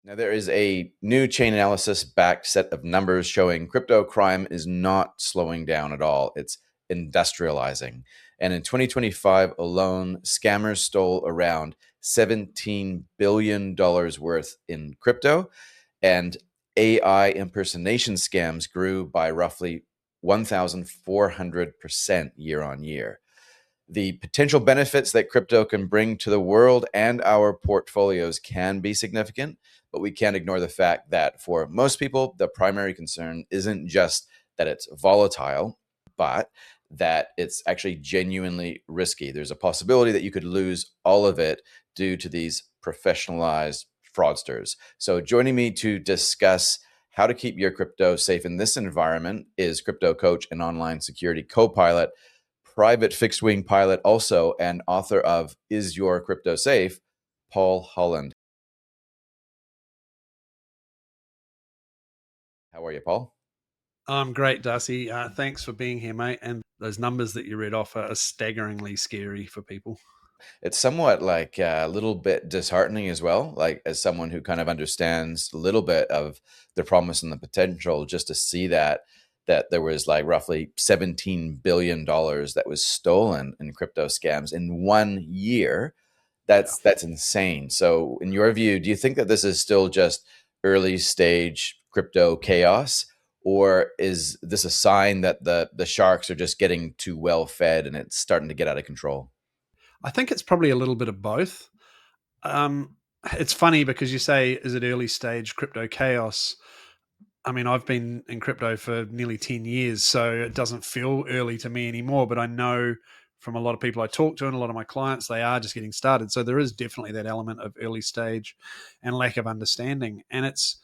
Now, there is a new Chainalysis backed set of numbers showing crypto crime is not slowing down at all. It's industrializing. And in 2025 alone, scammers stole around $17 billion worth in crypto, and AI impersonation scams grew by roughly 1,400% year on year. The potential benefits that crypto can bring to the world and our portfolios can be significant, but we can't ignore the fact that for most people, the primary concern isn't just that it's volatile, but that it's actually genuinely risky. There's a possibility that you could lose all of it due to these professionalized fraudsters. So, joining me to discuss how to keep your crypto safe in this environment is crypto coach and online security co-pilot, private fixed wing pilot, also, and author of Is Your Crypto Safe, Paul Holland. How are you, Paul? I'm great, Darcy. Thanks for being here, mate. And those numbers that you read off are staggeringly scary for people. It's somewhat like a little bit disheartening as well, like as someone who kind of understands a little bit of the promise and the potential, just to see that there was like roughly $17 billion that was stolen in crypto scams in 1 year. Yeah. That's insane. So in your view, do you think that this is still just early stage crypto chaos, or is this a sign that the sharks are just getting too well fed and it's starting to get out of control? I think it's probably a little bit of both. Um, it's funny because you say, is it early stage crypto chaos? I mean, I've been in crypto for nearly 10 years, so it doesn't feel early to me anymore. But I know from a lot of people I talk to and a lot of my clients, they are just getting started. So there is definitely that element of early stage and lack of understanding. And it's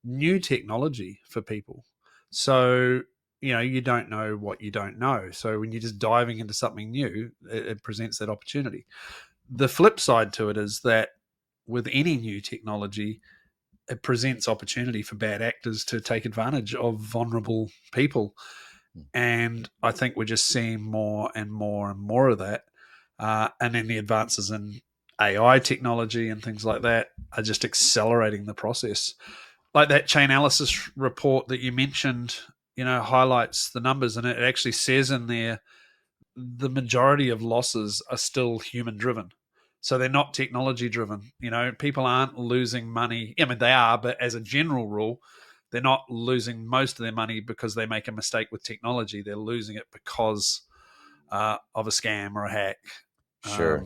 new technology for people. So, you don't know what you don't know. So when you're just diving into something new, it presents that opportunity. The flip side to it is that with any new technology, it presents opportunity for bad actors to take advantage of vulnerable people. And I think we're just seeing more and more and more of that. And then the advances in AI technology and things like that are just accelerating the process. Like that Chainalysis report that you mentioned, highlights the numbers, and it actually says in there the majority of losses are still human driven. So they're not technology driven. People aren't losing money. I mean, they are, but as a general rule, they're not losing most of their money because they make a mistake with technology. They're losing it because of a scam or a hack, Sure.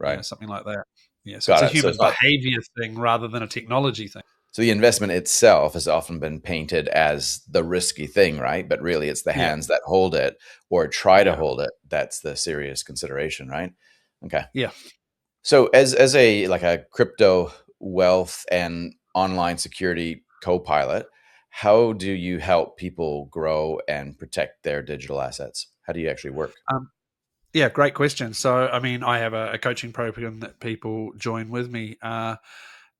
Right. something like that. Yeah, so it's Got a it. So human it's not. behavior thing rather than a technology thing. So the investment itself has often been painted as the risky thing, right? But really, it's the Yeah, hands that hold it or try to yeah, hold it that's the serious consideration, right? Okay. yeah. So as a like a crypto wealth and online security co-pilot, how do you help people grow and protect their digital assets? How do you actually work? Um, Yeah, great question. So, I mean, I have a coaching program that people join with me.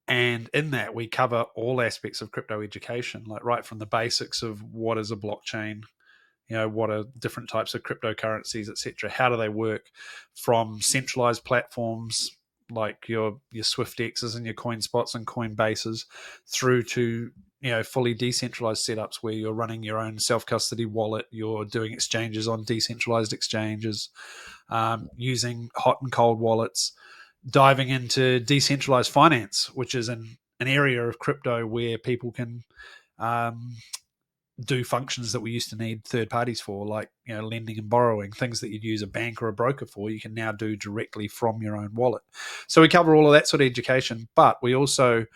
And in that, we cover all aspects of crypto education, like right from the basics of what is a blockchain, what are different types of cryptocurrencies, etc. How do they work, from centralized platforms like your SwiftX's and your CoinSpots and Coinbases, through to fully decentralized setups where you're running your own self custody wallet, you're doing exchanges on decentralized exchanges, using hot and cold wallets, diving into decentralized finance, which is an area of crypto where people can um, do functions that we used to need third parties for, like lending and borrowing, things that you'd use a bank or a broker for. You can now do directly from your own wallet. So we cover all of that sort of education, but we also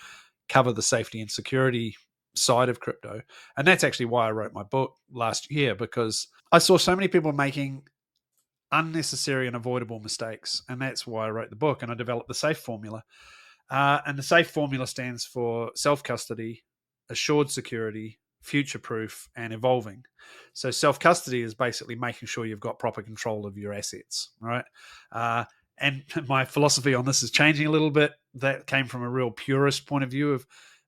cover the safety and security side of crypto. And that's actually why I wrote my book last year, because I saw so many people making unnecessary and avoidable mistakes. And that's why I wrote the book, and I developed the SAFE formula. And the SAFE formula stands for self custody, assured security, future proof, and evolving. So self custody is basically making sure you've got proper control of your assets, right? And my philosophy on this is changing a little bit. That came from a real purist point of view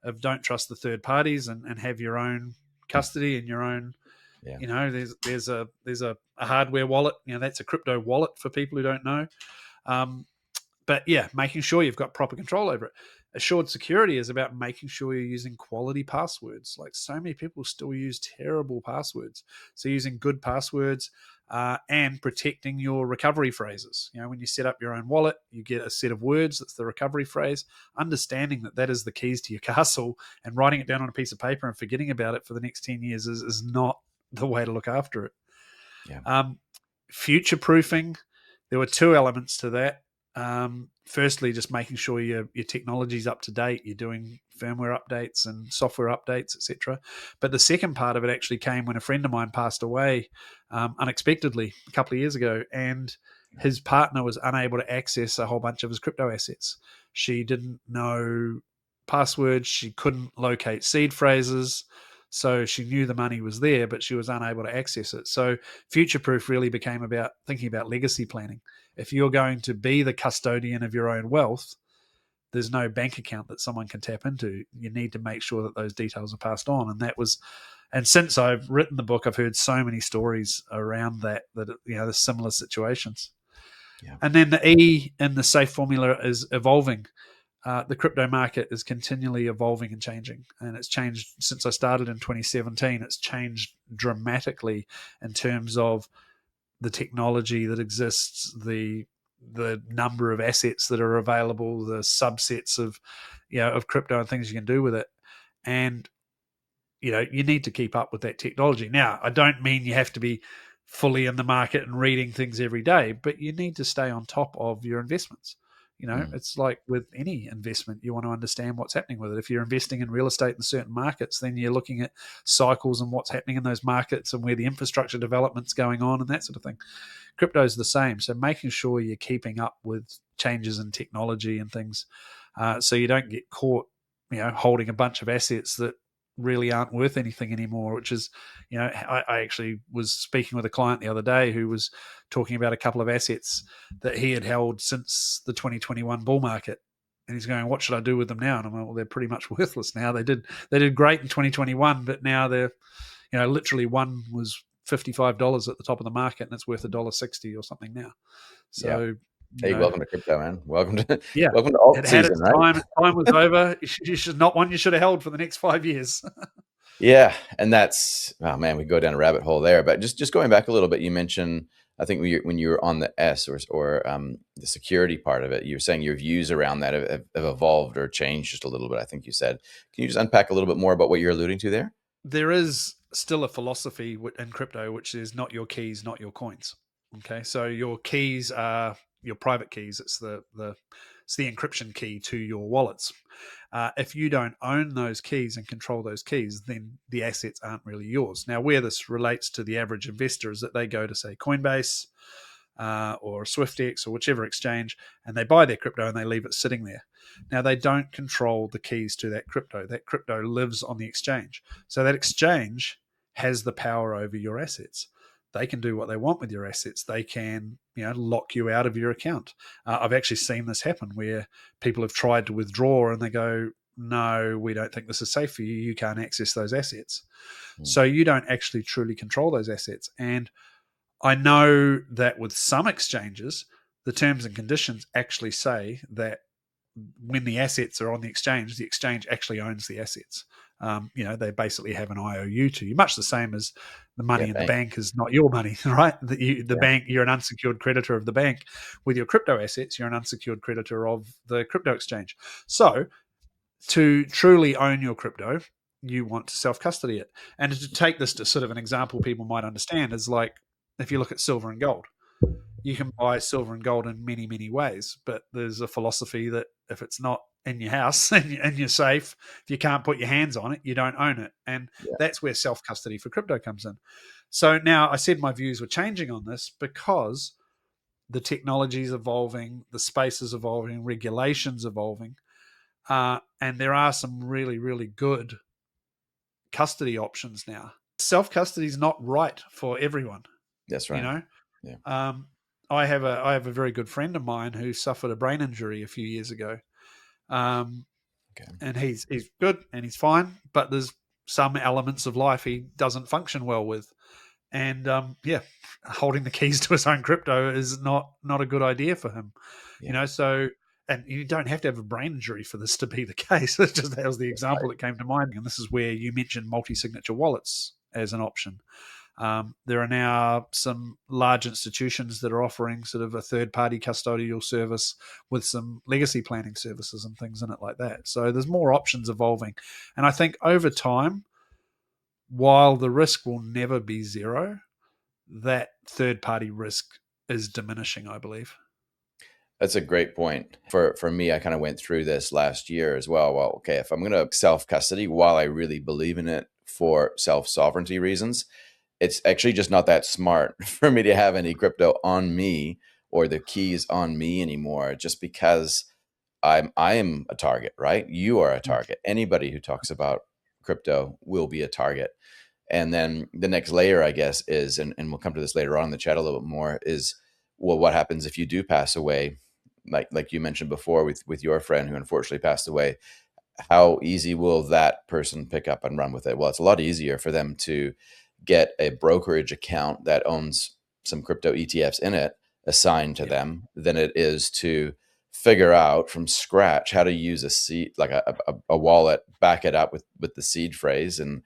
of don't trust the third parties, and have your own custody and your own. Yeah. There's a hardware wallet. That's a crypto wallet for people who don't know. Um, but yeah, making sure you've got proper control over it. Assured security is about making sure you're using quality passwords. Like, so many people still use terrible passwords. So using good passwords, and protecting your recovery phrases. When you set up your own wallet, you get a set of words that's the recovery phrase. Understanding that is the keys to your castle, and writing it down on a piece of paper and forgetting about it for the next 10 years is not the way to look after it. Yeah. Future proofing, there were two elements to that. Firstly, just making sure your technology's up to date, you're doing firmware updates and software updates, etc. But the second part of it actually came when a friend of mine passed away unexpectedly a couple of years ago, and his partner was unable to access a whole bunch of his crypto assets. She didn't know passwords, she couldn't locate seed phrases, so she knew the money was there, but she was unable to access it. So future proof really became about thinking about legacy planning. If you're going to be the custodian of your own wealth, there's no bank account that someone can tap into. You need to make sure that those details are passed on. And since I've written the book, I've heard so many stories around that there's similar situations. Yeah. And then the E in the SAFE formula is evolving. The crypto market is continually evolving and changing, and it's changed since I started in 2017. It's changed dramatically in terms of the technology that exists, the number of assets that are available, the subsets of crypto and things you can do with it. And you need to keep up with that technology. Now, I don't mean you have to be fully in the market and reading things every day, but you need to stay on top of your investments. It's like with any investment, you want to understand what's happening with it. If you're investing in real estate in certain markets, then you're looking at cycles and what's happening in those markets and where the infrastructure development's going on and that sort of thing. Crypto is the same. So making sure you're keeping up with changes in technology and things, so you don't get caught, holding a bunch of assets that really aren't worth anything anymore, which is, I actually was speaking with a client the other day who was talking about a couple of assets that he had held since the 2021 bull market. And he's going, what should I do with them now? And I'm like, well, they're pretty much worthless now. They did great in 2021, but now they're, literally one was $55 at the top of the market and it's worth $1.60 or something now. So, hey, welcome to crypto, man. Welcome to welcome to alt it had season, its right? time. Its time was over. You should not one you should have held for the next 5 years. Yeah, and that's, oh man, we go down a rabbit hole there. But just going back a little bit, you mentioned, I think when you were on the S or the security part of it, you were saying your views around that have evolved or changed just a little bit. I think you said. Can you just unpack a little bit more about what you're alluding to there? There is still a philosophy in crypto, which is not your keys, not your coins. Okay, so your keys are your private keys. It's the encryption key to your wallets. If you don't own those keys and control those keys, then the assets aren't really yours. Now, where this relates to the average investor is that they go to, say, Coinbase or SwiftX or whichever exchange, and they buy their crypto and they leave it sitting there. Now, they don't control the keys to that crypto. That crypto lives on the exchange. So that exchange has the power over your assets. They can do what they want with your assets. They can, lock you out of your account. I've actually seen this happen where people have tried to withdraw and they go, no, we don't think this is safe for you. You can't access those assets. So you don't actually truly control those assets. And I know that with some exchanges, the terms and conditions actually say that when the assets are on the exchange actually owns the assets. They basically have an IOU to you, much the same as the money in the bank is not your money, right? Bank, you're an unsecured creditor of the bank. With your crypto assets, you're an unsecured creditor of the crypto exchange. So to truly own your crypto, you want to self-custody it. And to take this to sort of an example people might understand is like, if you look at silver and gold, you can buy silver and gold in many, many ways, but there's a philosophy that if it's not in your house and you're safe, if you can't put your hands on it, you don't own it. And that's where self-custody for crypto comes in. So now I said my views were changing on this because the technology is evolving, the space is evolving, regulations evolving, and there are some really, really good custody options now. Self-custody is not right for everyone. That's right. I have a very good friend of mine who suffered a brain injury a few years ago, and he's good and he's fine, but there's some elements of life he doesn't function well with, and holding the keys to his own crypto is not a good idea for him. So and you don't have to have a brain injury for this to be the case. It's just that was the example that came to mind. And this is where you mentioned multi-signature wallets as an option. There are now some large institutions that are offering sort of a third-party custodial service with some legacy planning services and things in it like that. So there's more options evolving. And I think over time, while the risk will never be zero, that third-party risk is diminishing, I believe. That's a great point. For me, I kind of went through this last year as well. Well, okay, if I'm going to self-custody, while I really believe in it for self-sovereignty reasons, it's actually just not that smart for me to have any crypto on me or the keys on me anymore, just because I am a target, right? You are a target. Anybody who talks about crypto will be a target. And then the next layer, I guess, is, and we'll come to this later on in the chat a little bit more, is, well, what happens if you do pass away? Like you mentioned before with your friend who unfortunately passed away. How easy will that person pick up and run with it? Well, it's a lot easier for them to get a brokerage account that owns some crypto ETFs in it assigned to them than it is to figure out from scratch how to use a seed, like a wallet, back it up with the seed phrase, and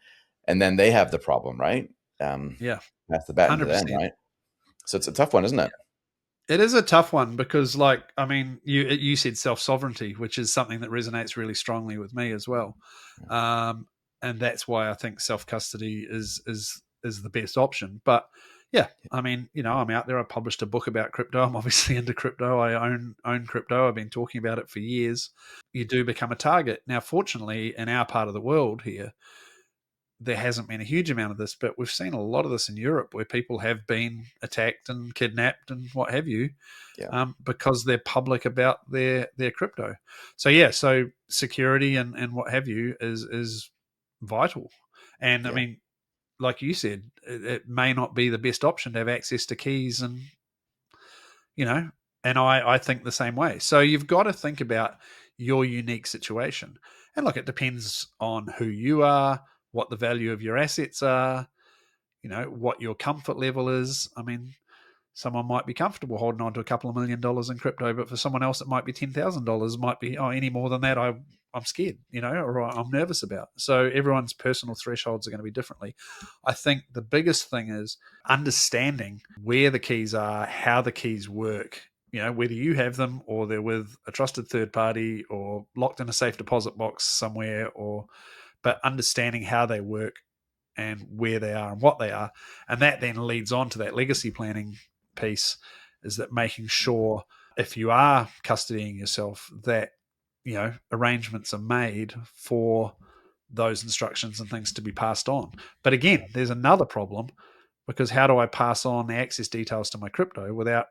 then they have the problem, right? Yeah, Pass the baton to them, 100%. right? So it's a tough one, isn't it? It is a tough one because, like, I mean, you said self sovereignty, which is something that resonates really strongly with me as well, um, and that's why I think self custody is the best option. But yeah, I mean, I'm out there. I published a book about crypto. I'm obviously into crypto. I own crypto. I've been talking about it for years. You do become a target. Now, fortunately, in our part of the world here, there hasn't been a huge amount of this, but we've seen a lot of this in Europe where people have been attacked and kidnapped and what have you, Yeah, because they're public about their crypto. So yeah, so security and what have you is vital. And I yeah, mean, like you said, it may not be the best option to have access to keys and you know, and I think the same way. So you've got to think about your unique situation. And look, it depends on who you are, what the value of your assets are, what your comfort level is. I mean, someone might be comfortable holding on to a couple of $1 million in crypto, but for someone else, it might be $10,000. Might be, oh, any more than that, I'm scared, or I'm nervous about. So everyone's personal thresholds are going to be differently. I think the biggest thing is understanding where the keys are, how the keys work. Whether you have them or they're with a trusted third party or locked in a safe deposit box somewhere, but understanding how they work and where they are and what they are. And that then leads on to that legacy planning piece, is that making sure if you are custodying yourself that arrangements are made for those instructions and things to be passed on. But again, there's another problem, because how do I pass on the access details to my crypto without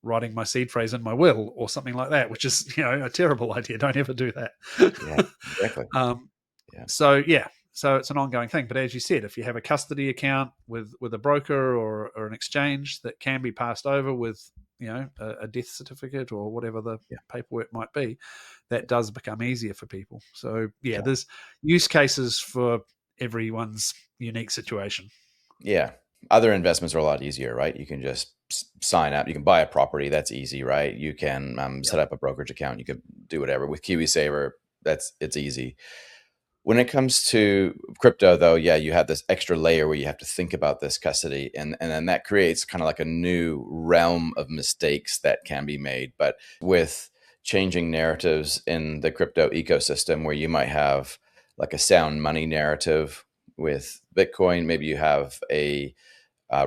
writing my seed phrase in my will or something like that, which is a terrible idea. Don't ever do that. yeah, exactly. um, Yeah, so yeah, so it's an ongoing thing. But as you said, if you have a custody account with a broker or an exchange that can be passed over with a death certificate or whatever the yeah, paperwork might be, that does become easier for people. So yeah, yeah. there's use cases for everyone's unique situation. Yeah. Other investments are a lot easier, right? You can just sign up. You can buy a property. That's easy, right? You can set up a brokerage account. You can do whatever with KiwiSaver. It's easy. When it comes to crypto, though, yeah, you have this extra layer where you have to think about this custody, and then that creates kind of like a new realm of mistakes that can be made. But with changing narratives in the crypto ecosystem, where you might have like a sound money narrative with Bitcoin, maybe you have a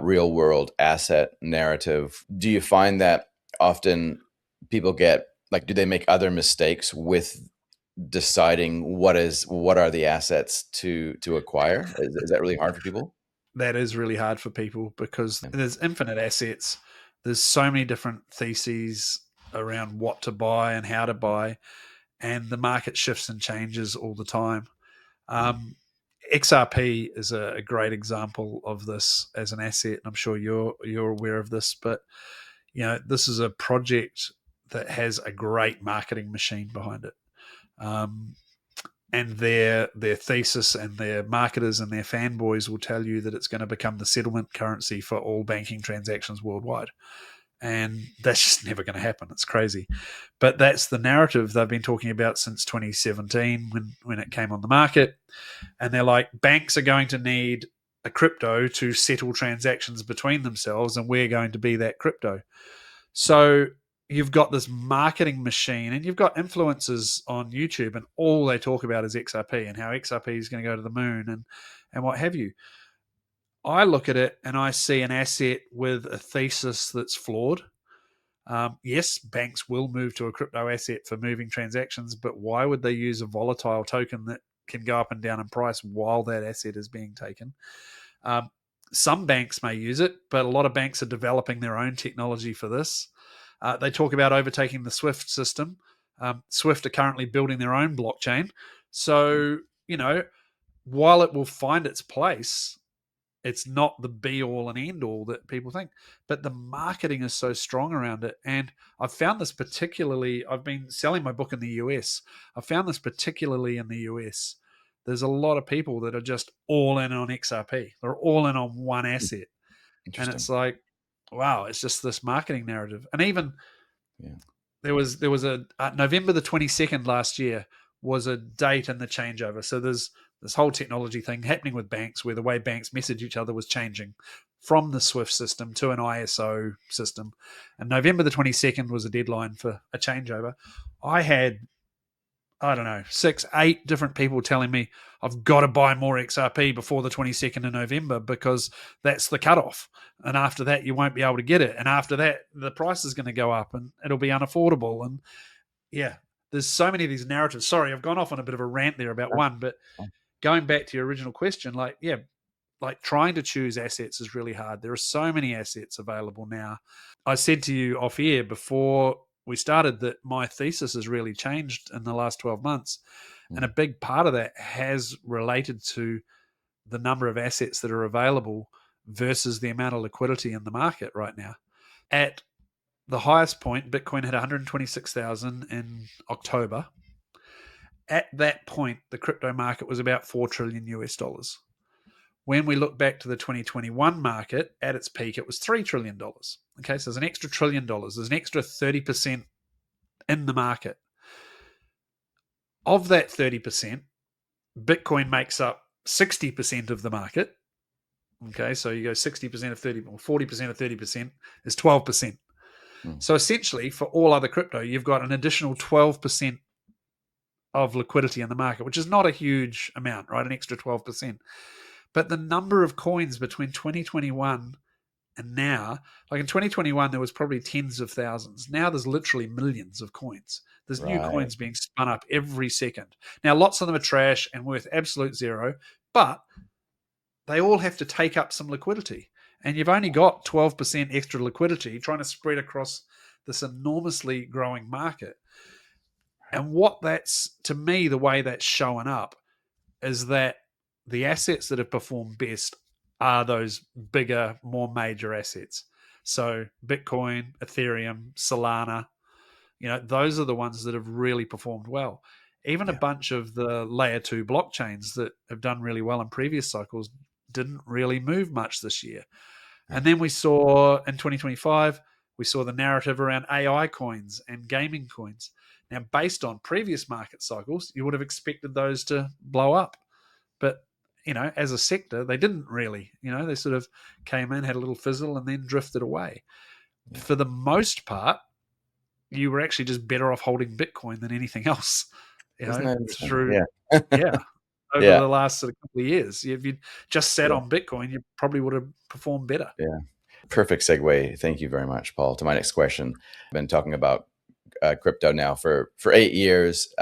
real world asset narrative. Do you find that often people get, like, do they make other mistakes with deciding what are the assets to acquire? Is that really hard for people? That is really hard for people because Yeah. there's infinite assets. There's so many different theses around what to buy and how to buy, and the market shifts and changes all the time. Mm. XRP is a great example of this as an asset. I'm sure you're aware of this, but this is a project that has a great marketing machine behind it. Um, and their thesis and their marketers and their fanboys will tell you that it's going to become the settlement currency for all banking transactions worldwide. And that's just never going to happen. It's crazy. But that's the narrative they've been talking about since 2017 when it came on the market. And they're like, banks are going to need a crypto to settle transactions between themselves, and we're going to be that crypto. So you've got this marketing machine, and you've got influencers on YouTube, and all they talk about is XRP and how XRP is going to go to the moon and what have you. I look at it and I see an asset with a thesis that's flawed. Yes, banks will move to a crypto asset for moving transactions, but why would they use a volatile token that can go up and down in price while that asset is being taken? Some banks may use it, but a lot of banks are developing their own technology for this. They talk about overtaking the SWIFT system. SWIFT are currently building their own blockchain. So, while it will find its place, it's not the be all and end all that people think. But the marketing is so strong around it. And I've found this particularly, I've been selling my book in the US. I found this particularly in the US. There's a lot of people that are just all in on XRP. They're all in on one asset. And Interesting. it's like, wow, it's just this marketing narrative. And even there was a November the 22nd last year was a date in the changeover. So there's this whole technology thing happening with banks where the way banks message each other was changing from the SWIFT system to an ISO system. And November the 22nd was a deadline for a changeover. I had, I don't know, 6, 8 different people telling me I've got to buy more XRP before the 22nd of November because that's the cutoff. And after that, you won't be able to get it. And after that, the price is going to go up and it'll be unaffordable. And yeah, there's so many of these narratives. Sorry, I've gone off on a bit of a rant there about one, but going back to your original question, like trying to choose assets is really hard. There are so many assets available now. I said to you off air before we started that my thesis has really changed in the last 12 months. And a big part of that has related to the number of assets that are available versus the amount of liquidity in the market right now. At the highest point, Bitcoin had 126,000 in October. At that point, the crypto market was about 4 trillion US dollars. When we look back to the 2021 market, at its peak, it was $3 trillion. Okay, so there's an extra $1 trillion. There's an extra 30% in the market. Of that 30%, Bitcoin makes up 60% of the market. Okay, so you go 60% of 30, or 40% of 30% is 12%. So essentially, for all other crypto, you've got an additional 12% of liquidity in the market, which is not a huge amount, right? An extra 12%. But the number of coins between 2021 and now, like in 2021, there was probably tens of thousands. Now there's literally millions of coins. There's new coins being spun up every second. Now, lots of them are trash and worth absolute zero, but they all have to take up some liquidity. And you've only got 12% extra liquidity trying to spread across this enormously growing market. And what that's, to me, the way that's showing up is that the assets that have performed best are those bigger, more major assets. So Bitcoin, Ethereum, Solana, those are the ones that have really performed well. Even a bunch of the layer 2 blockchains that have done really well in previous cycles didn't really move much this year. And then we saw in 2025, we saw the narrative around AI coins and gaming coins. Now, based on previous market cycles, you would have expected those to blow up. But, as a sector, they didn't really. They sort of came in, had a little fizzle, and then drifted away. Yeah. For the most part, you were actually just better off holding Bitcoin than anything else. Through over the last sort of couple of years. If you'd just sat on Bitcoin, you probably would have performed better. Yeah. Perfect segue. Thank you very much, Paul. To my next question. I've been talking about crypto now for 8 years,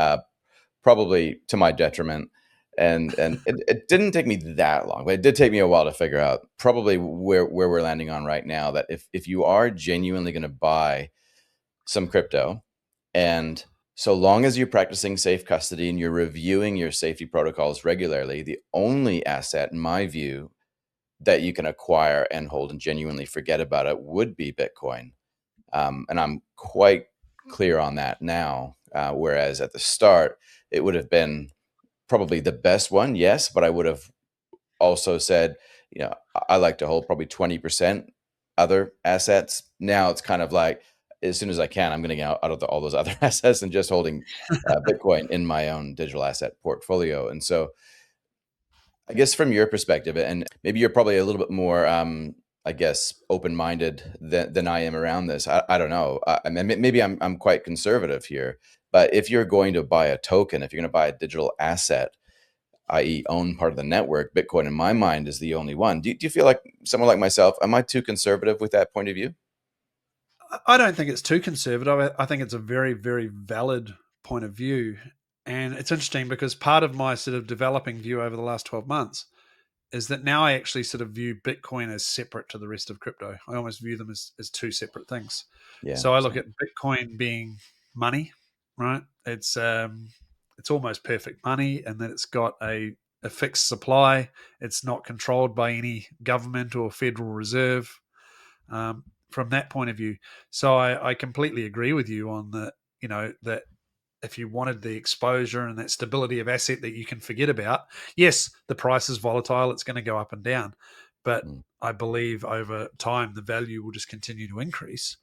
probably to my detriment. And it didn't take me that long, but it did take me a while to figure out probably where we're landing on right now, that if you are genuinely going to buy some crypto, and so long as you're practicing safe custody and you're reviewing your safety protocols regularly, the only asset, in my view, that you can acquire and hold and genuinely forget about it would be Bitcoin. And I'm quite clear on that now. Whereas at the start, it would have been probably the best one, yes, but I would have also said, I like to hold probably 20% other assets. Now it's kind of like, as soon as I can, I'm going to get out of all those other assets and just holding Bitcoin in my own digital asset portfolio. And so I guess from your perspective, and maybe you're probably a little bit more, I guess, open-minded than I am around this. I don't know. I mean, maybe I'm quite conservative here, but if you're going to buy a token, if you're going to buy a digital asset, i.e., own part of the network, Bitcoin, in my mind, is the only one. Do you feel like someone like myself, am I too conservative with that point of view? I don't think it's too conservative. I think it's a very, very valid point of view. And it's interesting because part of my sort of developing view over the last 12 months is that now I actually sort of view Bitcoin as separate to the rest of crypto. I almost view them as two separate things. Yeah. So I look Same. at Bitcoin being money, right? It's almost perfect money, and that it's got a fixed supply. It's not controlled by any government or Federal Reserve. From that point of view, so I completely agree with you on that. That if you wanted the exposure and that stability of asset that you can forget about, yes, the price is volatile, it's going to go up and down, but Mm, I believe over time the value will just continue to increase.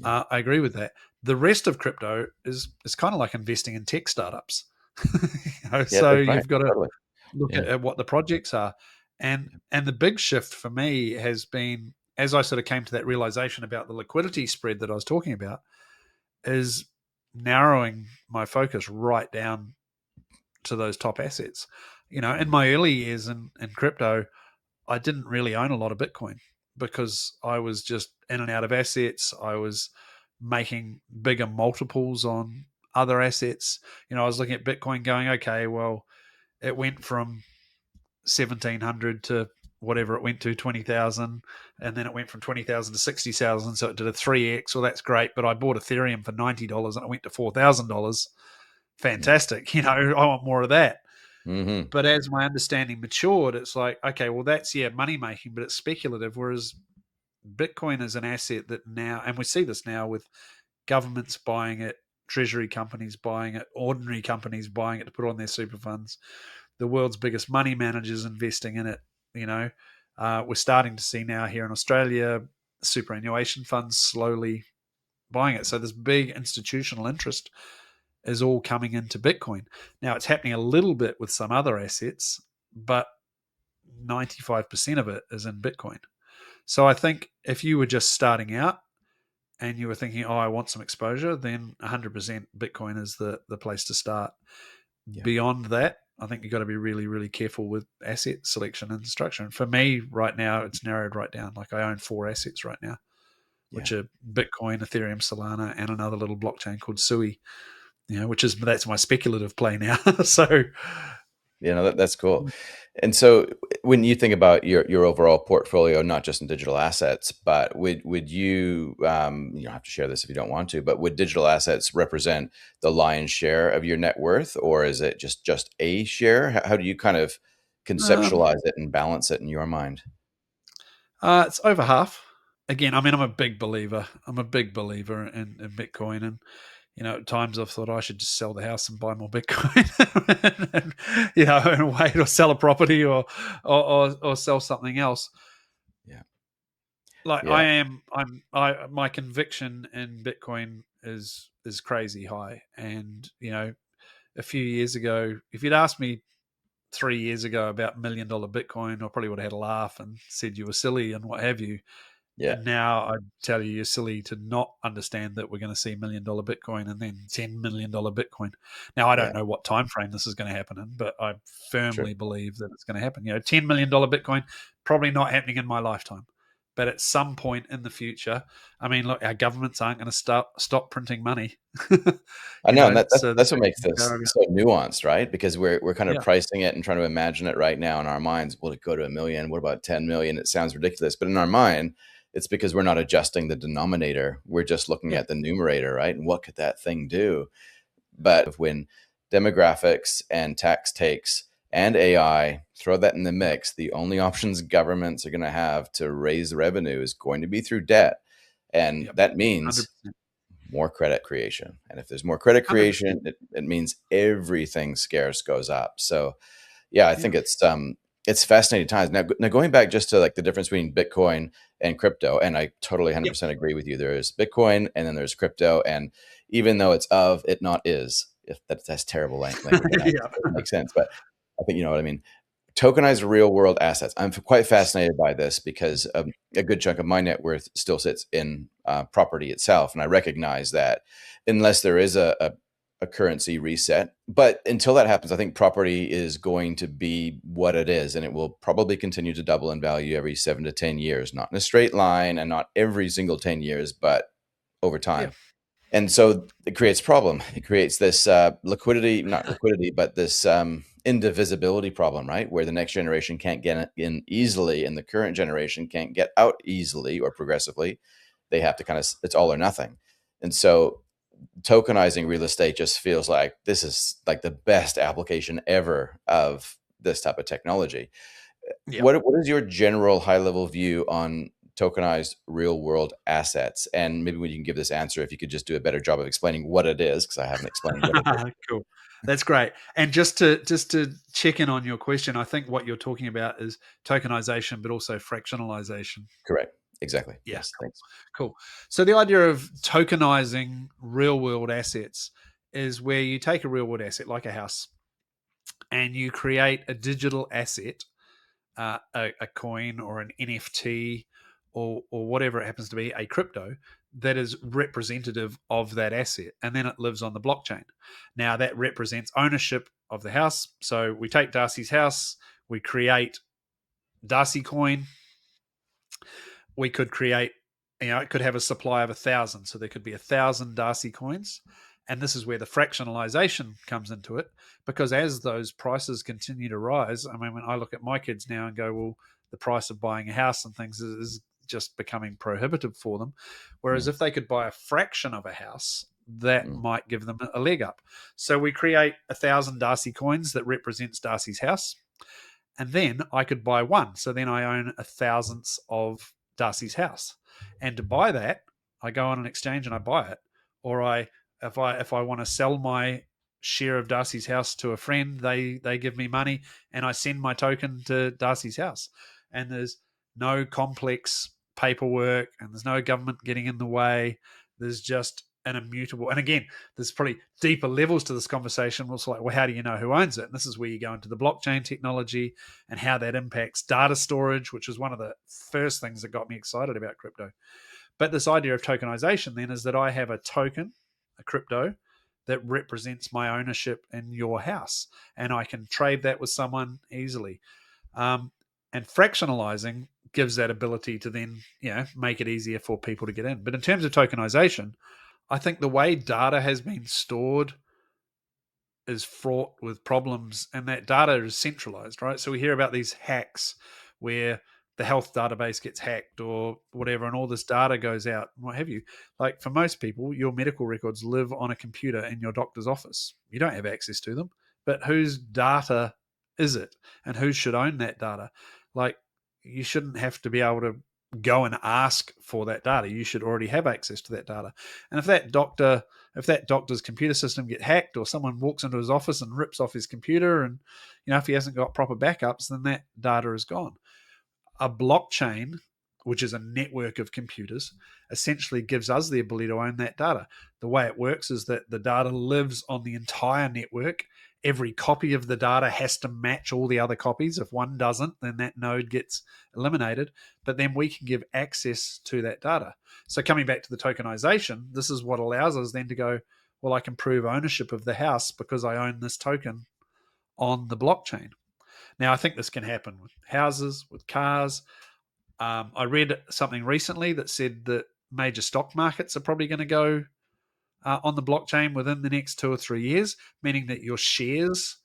yeah. I agree with that. The rest of crypto is kind of like investing in tech startups. Yeah, So that's right. you've got to Totally. look Yeah. at what the projects are, and the big shift for me has been, as I sort of came to that realization about the liquidity spread that I was talking about, is narrowing my focus right down to those top assets. In Mm, my early years in crypto, I didn't really own a lot of Bitcoin because I was just in and out of assets. I was making bigger multiples on other assets. I was looking at Bitcoin going, okay, well, it went from 1,700 to whatever it went to, 20,000, and then it went from 20,000 to 60,000, so it did a 3x. Well, that's great, but I bought Ethereum for $90 and it went to $4,000. yeah. Fantastic. I want more of that. Hmm. But as my understanding matured, it's like, okay, well, that's, yeah, money making, but it's speculative. Whereas Bitcoin is an asset that now, and we see this now with governments buying it, treasury companies buying it, ordinary companies buying it to put on their super funds, the world's biggest money managers investing in it. We're starting to see now here in Australia superannuation funds slowly buying it. So this big institutional interest is all coming into Bitcoin. Now it's happening a little bit with some other assets, but 95% of it is in Bitcoin. So I think if you were just starting out and you were thinking, oh, I want some exposure, then 100% Bitcoin is the place to start. Yeah. Beyond that, I think you've got to be really, really careful with asset selection and structure. And for me, right now, it's narrowed right down. Like I own 4 assets right now, Yeah. which are Bitcoin, Ethereum, Solana, and another little blockchain called Sui. That's my speculative play now. So, That's cool. And so when you think about your overall portfolio, not just in digital assets, but would you, you don't have to share this if you don't want to, but would digital assets represent the lion's share of your net worth, or is it just a share? How do you kind of um, conceptualize it and balance it in your mind? it's over half. Again, I mean, I'm a big believer. I'm a big believer in Bitcoin, and at times I've thought I should just sell the house and buy more Bitcoin, and wait or sell a property or sell something else. Yeah. Like Yeah. my conviction in Bitcoin is crazy high, and a few years ago, if you'd asked me 3 years ago about $1 million Bitcoin, I probably would have had a laugh and said you were silly and what have you. Yeah. And now I'd tell you you're silly to not understand that we're going to see $1 million Bitcoin and then $10 million Bitcoin. Now I don't Yeah. know what time frame this is going to happen in, but I True. firmly believe that it's going to happen. $10 million Bitcoin probably not happening in my lifetime, but at some point in the future, I mean, look, our governments aren't going to stop printing money. I know, and So the that's what makes this barrier. so nuanced, right? Because we're kind of Yeah, pricing it and trying to imagine it right now in our minds. Will it go to 1 million? What about 10 million? It sounds ridiculous, but in our mind, it's because we're not adjusting the denominator. We're just looking yeah, at the numerator, right? And what could that thing do? But when demographics and tax takes and AI throw that in the yeah, mix, the only options governments are going to have to raise revenue is going to be through debt. And yeah, that hundred means percent, more credit creation. And if there's more credit 100%. creation, it means everything scarce goes up. So yeah, I Yeah. think it's it's fascinating times. Now going back just to like the difference between Bitcoin and crypto, and I totally Yep. 100% agree with you. There is Bitcoin and then there's crypto, and even though it's of, it not is. If that's terrible language, and that Yeah. doesn't make sense, but I think you know what I mean. Tokenized real world assets. I'm quite fascinated by this because a good chunk of my net worth still sits in property itself, and I recognize that unless there is a currency reset. But until that happens, I think property is going to be what it is, and it will probably continue to double in value every 7 to 10 years, not in a straight line and not every single 10 years, but over Yeah. time. And so it creates problem. It creates this liquidity, not liquidity, but this indivisibility problem, right? Where the next generation can't get in easily and the current generation can't get out easily or progressively. They have to kind of, it's all or nothing. And so tokenizing real estate just feels like this is like the best application ever of this type of technology. Yeah. What is your general high level view on tokenized real world assets? And maybe when you can give this answer, if you could just do a better job of explaining what it is, because I haven't explained what it is. Cool. That's great. And just to check in on your question, I think what you're talking about is tokenization, but also fractionalization. Correct. Exactly. Yeah, Yes. cool. Thanks. Cool. So the idea of tokenizing real world assets is where you take a real world asset like a house and you create a digital asset, a coin or an NFT or whatever it happens to be, a crypto that is representative of that asset. And then it lives on the blockchain. Now that represents ownership of the house. So we take Darcy's house, we create Darcy coin. We could create, it could have a supply of 1,000. So there could be 1,000 Darcy coins. And this is where the fractionalization comes into it, because as those prices continue to rise, I mean, when I look at my kids now and go, well, the price of buying a house and things is just becoming prohibitive for them. Whereas Mm, if they could buy a fraction of a house, that mm, might give them a leg up. So we create 1,000 Darcy coins that represents Darcy's house, and then I could buy one. So then I own a thousandth of Darcy's house. And to buy that, I go on an exchange and I buy it. Or if I want to sell my share of Darcy's house to a friend, they give me money and I send my token to Darcy's house. And there's no complex paperwork and there's no government getting in the way. There's just an immutable. And again, there's probably deeper levels to this conversation. It's like, well, how do you know who owns it? And this is where you go into the blockchain technology and how that impacts data storage, which is one of the first things that got me excited about crypto. But this idea of tokenization then is that I have a token, a crypto, that represents my ownership in your house, and I can trade that with someone easily. And fractionalizing gives that ability to then, make it easier for people to get in. But in terms of tokenization, I think the way data has been stored is fraught with problems, and that data is centralized, right? So we hear about these hacks where the health database gets hacked or whatever, and all this data goes out, and what have you. Like for most people, your medical records live on a computer in your doctor's office. You don't have access to them, but whose data is it, and who should own that data? Like you shouldn't have to be able to go and ask for that data. You should already have access to that data. And if that doctor's computer system get hacked or someone walks into his office and rips off his computer and if he hasn't got proper backups, then that data is gone. A blockchain, which is a network of computers, essentially gives us the ability to own that data. The way it works is that the data lives on the entire network. Every copy of the data has to match all the other copies. If one doesn't, then that node gets eliminated. But then we can give access to that data. So coming back to the tokenization, this is what allows us then to go, well, I can prove ownership of the house because I own this token on the blockchain. Now, I think this can happen with houses, with cars. I read something recently that said that major stock markets are probably going to go on the blockchain within the next 2 or 3 years, meaning that your shares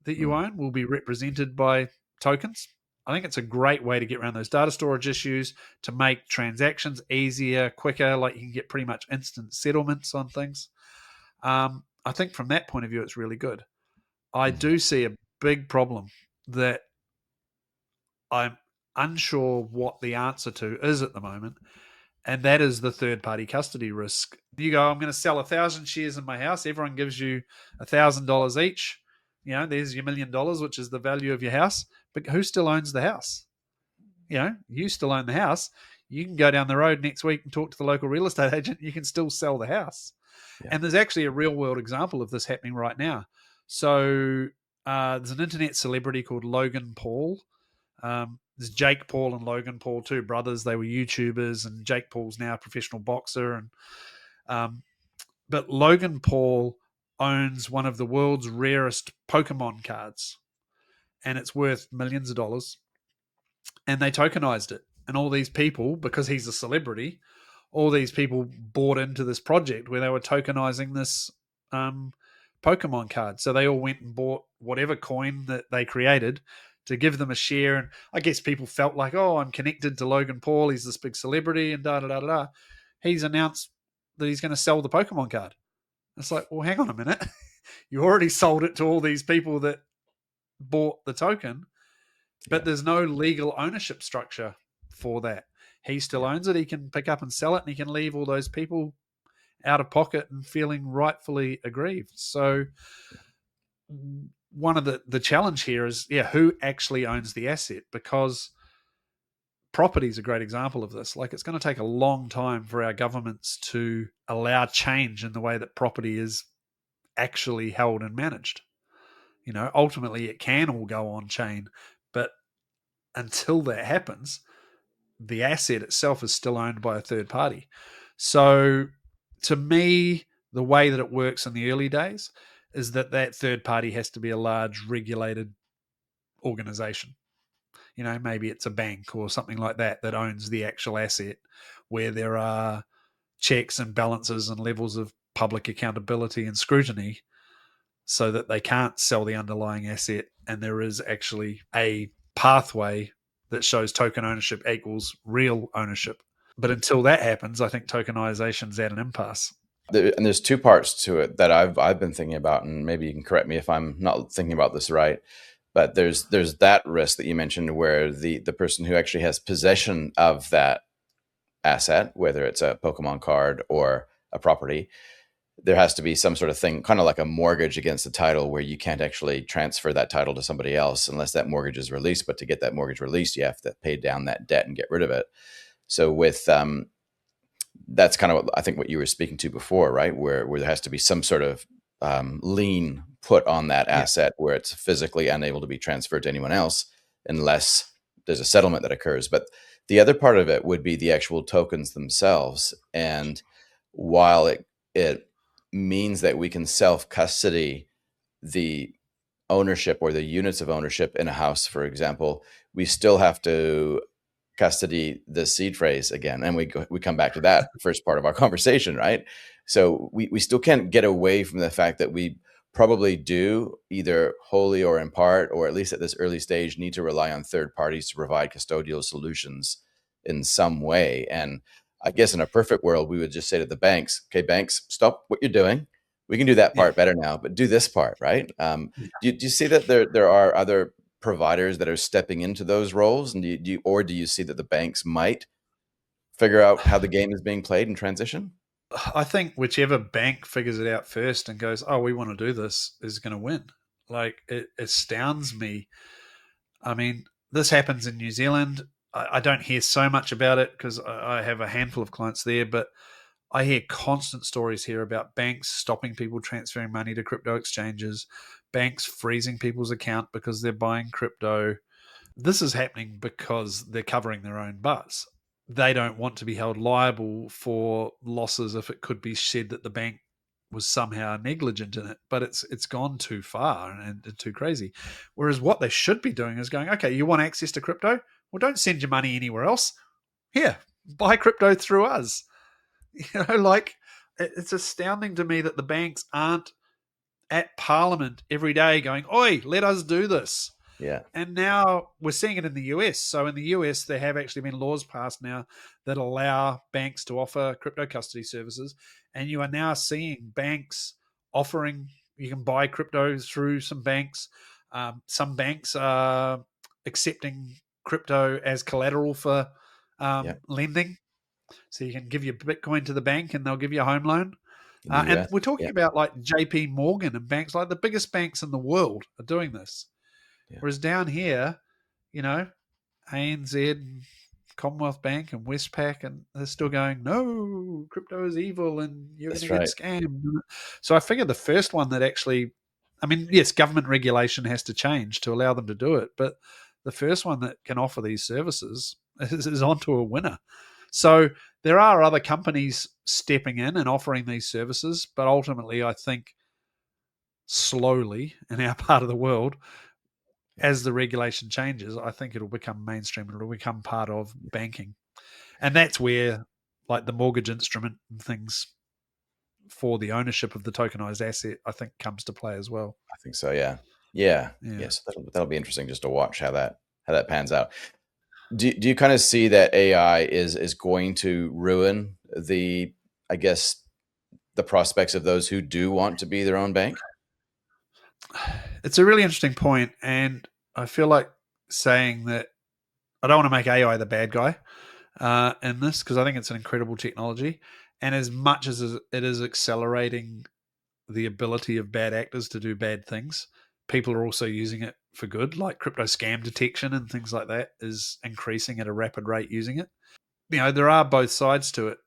that you mm. own will be represented by tokens. I think it's a great way to get around those data storage issues, to make transactions easier, quicker. Like you can get pretty much instant settlements on things. I think from that point of view, it's really good. I Mhm. do see a big problem that I'm unsure what the answer to is at the moment, and that is the third party custody risk. You go, I'm going to sell 1,000 shares in my house. Everyone gives you $1,000 each. There's your $1 million, which is the value of your house. But who still owns the house? You still own the house. You can go down the road next week and talk to the local real estate agent. You can still sell the house. Yeah. And there's actually a real world example of this happening right now. So there's an internet celebrity called Logan Paul. There's Jake Paul and Logan Paul, two brothers. They were YouTubers, and Jake Paul's now a professional boxer. And but Logan Paul owns one of the world's rarest Pokemon cards, and it's worth millions of dollars. And they tokenized it. And all these people, because he's a celebrity, all these people bought into this project where they were tokenizing this Pokemon card. So they all went and bought whatever coin that they created to give them a share. And I guess people felt like, oh, I'm connected to Logan Paul. He's this big celebrity and da da da da. He's announced that he's going to sell the Pokemon card. It's like, well, hang on a minute. You already sold it to all these people that bought the token, but there's no legal ownership structure for that. He still owns it. He can pick up and sell it, and he can leave all those people out of pocket and feeling rightfully aggrieved. So one of the challenge here is, who actually owns the asset? Because property is a great example of this. Like, it's going to take a long time for our governments to allow change in the way that property is actually held and managed. Ultimately it can all go on chain, but until that happens, the asset itself is still owned by a third party. So to me, the way that it works in the early days is that third party has to be a large regulated organization. Maybe it's a bank or something like that owns the actual asset, where there are checks and balances and levels of public accountability and scrutiny, so that they can't sell the underlying asset, and there is actually a pathway that shows token ownership equals real ownership. But until that happens, I think tokenization's at an impasse. And there's two parts to it that I've been thinking about, and maybe you can correct me if I'm not thinking about this right. But there's that risk that you mentioned, where the person who actually has possession of that asset, whether it's a Pokemon card or a property, there has to be some sort of thing, kind of like a mortgage against the title, where you can't actually transfer that title to somebody else unless that mortgage is released. But to get that mortgage released, you have to pay down that debt and get rid of it. So with that's kind of what I think what you were speaking to before, right? Where there has to be some sort of lien put on that asset, where it's physically unable to be transferred to anyone else unless there's a settlement that occurs. But the other part of it would be the actual tokens themselves. And while it means that we can self-custody the ownership or the units of ownership in a house, for example, we still have to custody the seed phrase again. And we come back to that first part of our conversation, right? So we still can't get away from the fact that we probably do, either wholly or in part, or at least at this early stage, need to rely on third parties to provide custodial solutions in some way. And I guess in a perfect world, we would just say to the banks, okay, banks, stop what you're doing. We can do that part better now, but do this part, right? Do you see that there are other providers that are stepping into those roles, and do you see that the banks might figure out how the game is being played and transition? I think whichever bank figures it out first and goes, oh, we want to do this, is going to win. Like, it astounds me. I mean, this happens in New Zealand. I don't hear so much about it because I have a handful of clients there, but I hear constant stories here about banks stopping people transferring money to crypto exchanges, banks freezing people's account because they're buying crypto. This is happening because they're covering their own butts. They don't want to be held liable for losses if it could be said that the bank was somehow negligent in it, but it's gone too far and too crazy. Whereas what they should be doing is going, okay, you want access to crypto? Well, don't send your money anywhere else. Here, buy crypto through us. Like, it's astounding to me that the banks aren't at Parliament every day going, oi, let us do this. Yeah. And now we're seeing it in the US. So in the US, there have actually been laws passed now that allow banks to offer crypto custody services. And you are now seeing banks offering, you can buy crypto through some banks. Some banks are accepting crypto as collateral for lending. So you can give your Bitcoin to the bank and they'll give you a home loan. in the And US. we're talking Yeah, about like JP Morgan and banks, like the biggest banks in the world are doing this. yeah, Whereas down here, you know, ANZ and Commonwealth Bank and Westpac, and they're still going, no, crypto is evil and you're going to that's get right. scammed. So I figured the first one that actually, I mean, yes, government regulation has to change to allow them to do it, but the first one that can offer these services is onto a winner. So there are other companies stepping in and offering these services, but ultimately, I think slowly in our part of the world, Yeah, as the regulation changes, I think it'll become mainstream. It'll become part of banking. And that's where, like, the mortgage instrument and things for the ownership of the tokenized asset, I think, comes to play as well. I think so. Yeah, yeah, Yeah. yes. That'll be interesting just to watch how that pans out. Do you kind of see that AI is going to ruin the, I guess, the prospects of those who do want to be their own bank? It's a really interesting point, and I feel like saying that I don't want to make AI the bad guy in this, because I think it's an incredible technology. And as much as it is accelerating the ability of bad actors to do bad things, people are also using it for good, like crypto scam detection and things like that is increasing at a rapid rate using it. There are both sides to it,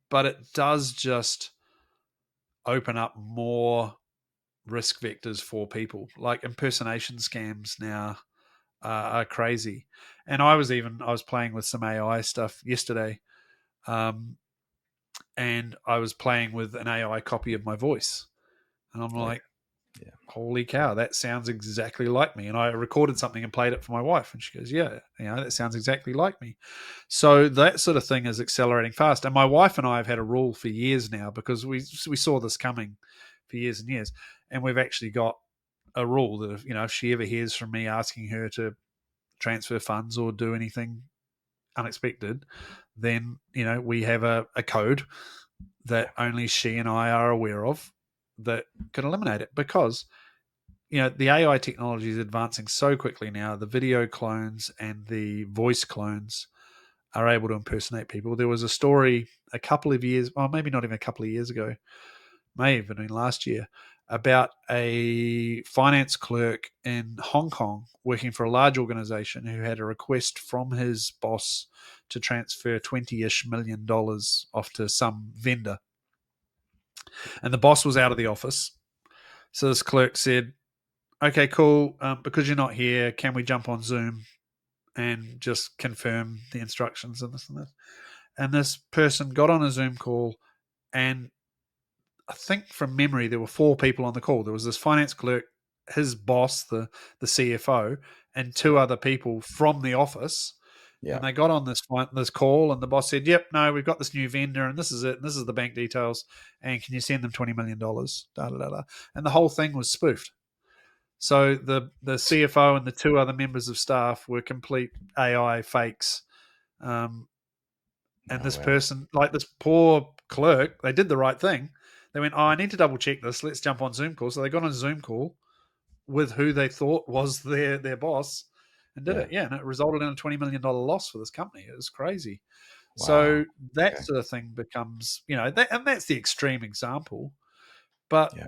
but it does just open up more risk vectors for people. Like impersonation scams now are crazy. And I was playing with some AI stuff yesterday, um, and I was playing with an AI copy of my voice, and I'm Oh like, yeah, holy cow, that sounds exactly like me. And I recorded something and played it for my wife, and she goes, yeah, that sounds exactly like me. So that sort of thing is accelerating fast. And my wife and I have had a rule for years now, because we saw this coming for years and years, and we've actually got a rule that if she ever hears from me asking her to transfer funds or do anything unexpected, then we have a code yeah, that only she and I are aware of that can eliminate it, because the AI technology is advancing so quickly now. The video clones and the voice clones are able to impersonate people. There was a story a couple of years, well, maybe not even a couple of years ago, may have been last year, about a finance clerk in Hong Kong working for a large organization who had a request from his boss to transfer 20-ish million dollars off to some vendor. And the boss was out of the office. So this clerk said, okay, cool. Because you're not here, can we jump on Zoom and just confirm the instructions and this and this? And this person got on a Zoom call, and I think from memory there were four people on the call. There was this finance clerk, his boss, the CFO, and two other people from the office. yeah. And they got on this call, and the boss said, "Yep, no, we've got this new vendor, and this is it. And this is the bank details. And can you send them $20 million?" Da, da, da, da. And the whole thing was spoofed. So the CFO and the two other members of staff were complete AI fakes. Um, and Oh this well, person, like this poor clerk, they did the right thing. They went, "Oh, I need to double check this. Let's jump on Zoom call." So they got on a Zoom call with who they thought was their boss, and did yeah. it. Yeah, and it resulted in a $20 million loss for this company. It was crazy. Wow. So that Okay. sort of thing becomes, and that's the extreme example. But Yeah.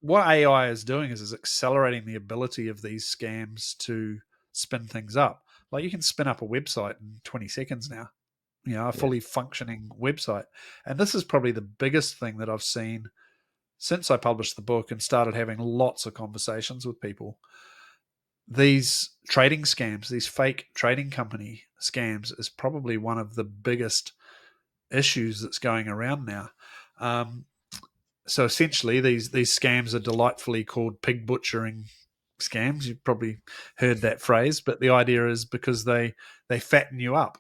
what AI is doing is accelerating the ability of these scams to spin things up. Like, you can spin up a website in 20 seconds now, a Yeah. fully functioning website. And this is probably the biggest thing that I've seen since I published the book and started having lots of conversations with people. These trading scams, these fake trading company scams, is probably one of the biggest issues that's going around now. Um, so essentially, these scams are delightfully called pig butchering scams. You've probably heard that phrase, but the idea is because they fatten you up.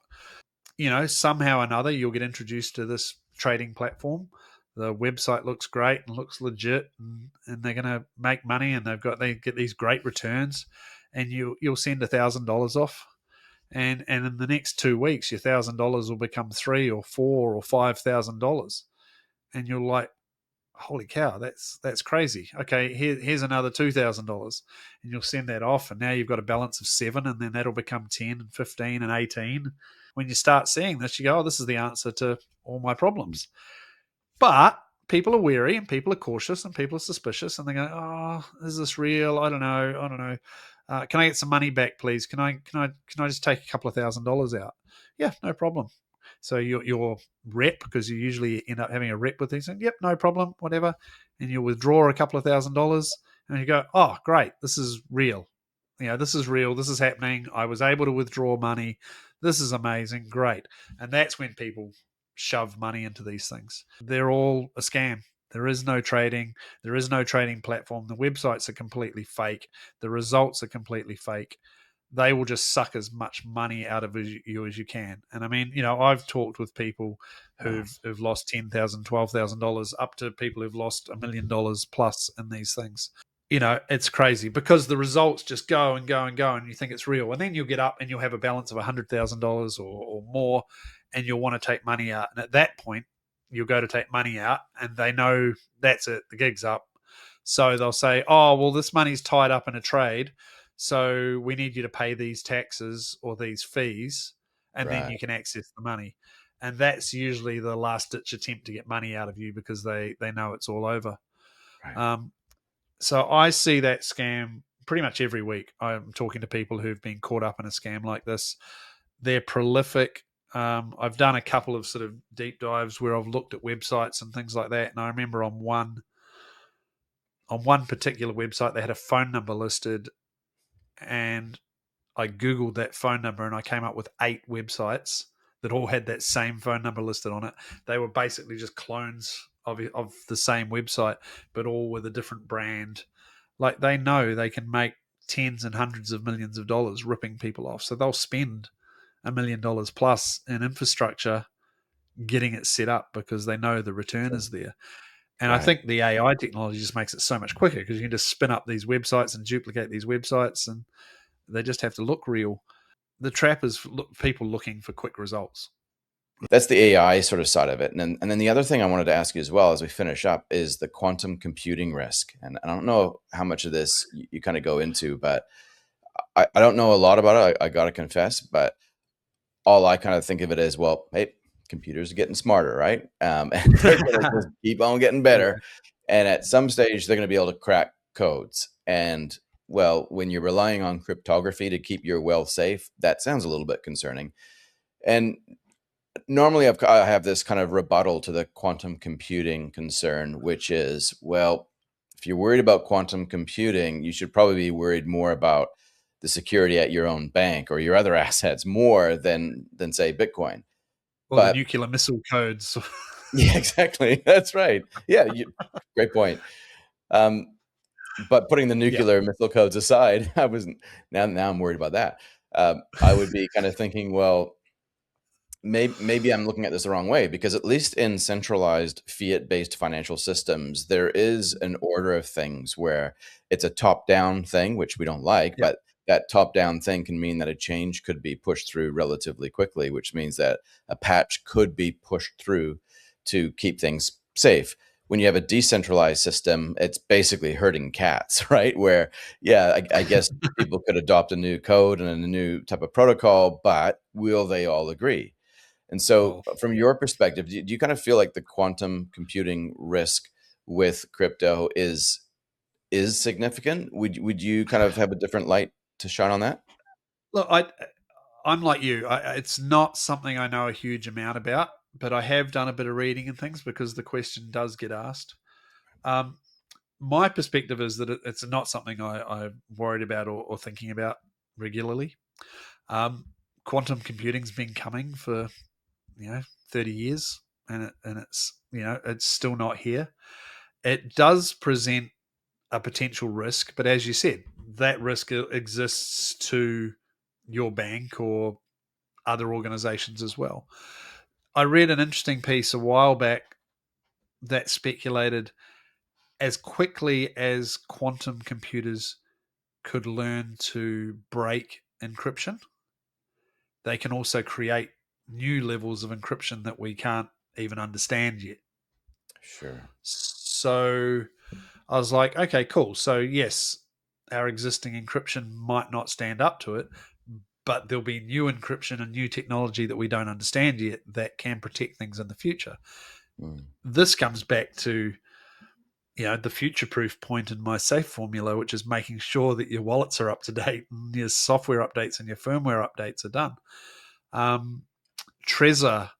Somehow or another, you'll get introduced to this trading platform. The website looks great and looks legit, and they're going to make money, and they get these great returns, and you'll send $1,000 off, and in the next 2 weeks, your $1,000 will become three or four or $5,000, and you're like, holy cow, that's crazy. Okay, here's another $2,000, and you'll send that off, and now you've got a balance of seven, and then that'll become 10 and 15 and 18. When you start seeing this, you go, oh, this is the answer to all my problems. But people are wary and people are cautious and people are suspicious and they go, "Oh, is this real? I don't know. I don't know. Can I get some money back, please? Can I just take a couple of $1,000s out?" Yeah, no problem. So your rep, because you usually end up having a rep with these things. Yep, no problem, whatever. And you withdraw a couple of $1,000s, and you go, "Oh, great, this is real. This is real. This is happening. I was able to withdraw money. This is amazing. Great." And that's when people shove money into these things. They're all a scam. There is no trading. There is no trading platform. The websites are completely fake. The results are completely fake. They will just suck as much money out of you as you can. And I mean, I've talked with people Wow. who've lost $10,000, $12,000, up to people who've lost $1 million plus in these things. It's crazy because the results just go and go and go, and you think it's real. And then you'll get up and you'll have a balance of $100,000 or more, and you'll want to take money out. And at that point, you'll go to take money out, and they know that's it, the gig's up. So they'll say, "Oh, well, this money's tied up in a trade, so we need you to pay these taxes or these fees, and then Right. you can access the money." And that's usually the last ditch attempt to get money out of you because they know it's all over. Right. Um, so I see that scam pretty much every week. I'm talking to people who've been caught up in a scam like this. They're prolific. I've done a couple of sort of deep dives where I've looked at websites and things like that. And I remember on one particular website, they had a phone number listed, and I Googled that phone number and I came up with 8 websites that all had that same phone number listed on it. They were basically just clones of the same website, but all with a different brand. Like, they know they can make tens and hundreds of millions of dollars ripping people off. So they'll spend $1 million plus in infrastructure getting it set up because they know the return Sure. is there. And I Right. think the AI technology just makes it so much quicker because you can just spin up these websites and duplicate these websites, and they just have to look real. The trap is people looking for quick results. That's the AI sort of side of it. And then the other thing I wanted to ask you as well as we finish up is the quantum computing risk. And I don't know how much of this you kind of go into, but I don't know a lot about it. I got to confess, but all I kind of think of it as, well, hey, computers are getting smarter, right? And they're going to just keep on getting better. Yeah. And at some stage, they're going to be able to crack codes. And well, when you're relying on cryptography to keep your wealth safe, that sounds a little bit concerning. And normally I have this kind of rebuttal to the quantum computing concern, which is, well, if you're worried about quantum computing, you should probably be worried more about the security at your own bank or your other assets more than say Bitcoin. Or the But nuclear missile codes. yeah, exactly. That's right. Yeah, great point. Um, but putting the Yeah. nuclear missile codes aside, I wasn't now I'm worried about that. I would be kind of thinking, well, maybe I'm looking at this the wrong way, because at least in centralized fiat-based financial systems, there is an order of things where it's a top-down thing, which we don't like, Yeah. but that top-down thing can mean that a change could be pushed through relatively quickly, which means that a patch could be pushed through to keep things safe. When you have a decentralized system, it's basically herding cats, right? Where, yeah, I guess people could adopt a new code and a new type of protocol, but will they all agree? And so, Well, from your perspective, do you kind of feel like the quantum computing risk with crypto is significant? Would you kind of have a different light to shine on that? look, I'm like you. It's not something I know a huge amount about, but I have done a bit of reading and things because the question does get asked. Um, my perspective is that it's not something I'm worried about or thinking about regularly. Um, quantum computing's been coming for 30 years, and it's it's still not here. It does present a potential risk, but as you said, that risk exists to your bank or other organizations as well. I read an interesting piece a while back that speculated as quickly as quantum computers could learn to break encryption, they can also create new levels of encryption that we can't even understand yet. Sure. So I was like, okay, cool. So, yes, our existing encryption might not stand up to it, but there'll be new encryption and new technology that we don't understand yet that can protect things in the future. This comes back to, the future-proof point in my SAFE formula, which is making sure that your wallets are up to date and your software updates and your firmware updates are done. Trezor,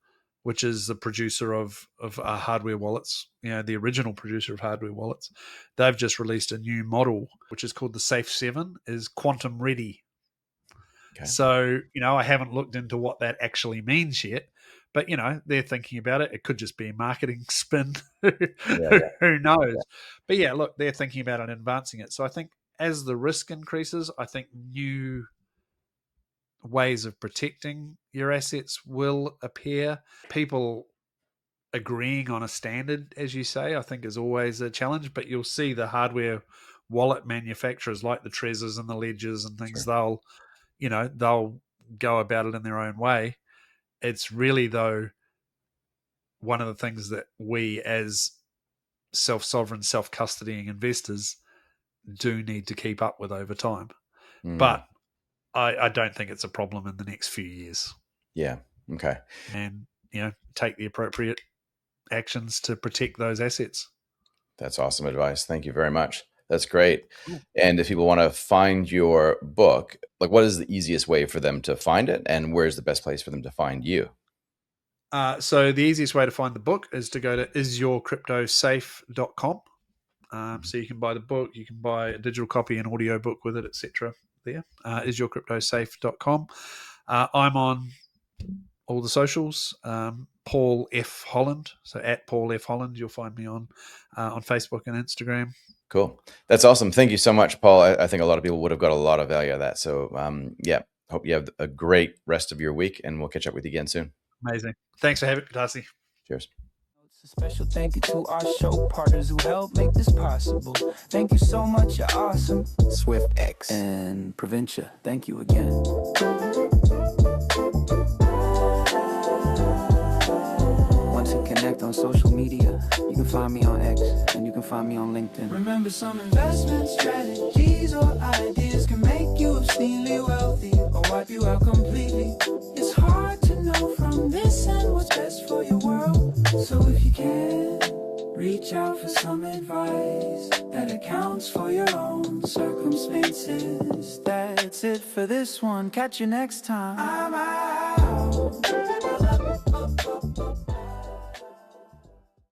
which is the producer of hardware wallets, the original producer of hardware wallets, they've just released a new model, which is called the SAFE 7, is quantum ready. Okay. So, I haven't looked into what that actually means yet, but, they're thinking about it. It could just be a marketing spin. Who knows? Yeah. But yeah, look, they're thinking about it and advancing it. So I think as the risk increases, I think new ways of protecting your assets will appear. People agreeing on a standard, as you say, I think is always a challenge, but you'll see the hardware wallet manufacturers like the Trezors and the Ledgers and things, they'll go about it in their own way. It's really, though, one of the things that we as self-sovereign, self-custodying investors do need to keep up with over time. But I don't think it's a problem in the next few years. Yeah. Okay. And, take the appropriate actions to protect those assets. That's awesome advice. Thank you very much. That's great. Cool. And if people want to find your book, like, what is the easiest way for them to find it, and where's the best place for them to find you? So the easiest way to find the book is to go to isyourcryptosafe.com. So you can buy the book, you can buy a digital copy, an audio book with it, etc. There, isyourcryptosafe.com. I'm on all the socials. Paul F. Holland. So at Paul F. Holland, you'll find me on Facebook and Instagram. Cool. That's awesome. Thank you so much, Paul. I think a lot of people would have got a lot of value out of that. So hope you have a great rest of your week, and we'll catch up with you again soon. Amazing. Thanks for having me, Darcy. Cheers. A special thank you to our show partners who helped make this possible. Thank you so much, you're awesome. SwiftX and Provincia, thank you again. Want to connect on social media? You can find me on X and you can find me on LinkedIn. Remember, some investment strategies or ideas can make you obscenely wealthy or wipe you out completely. It's hard to know from this and what's best for your world. So if you can, reach out for some advice that accounts for your own circumstances. That's it for this one. Catch you next time. I'm out.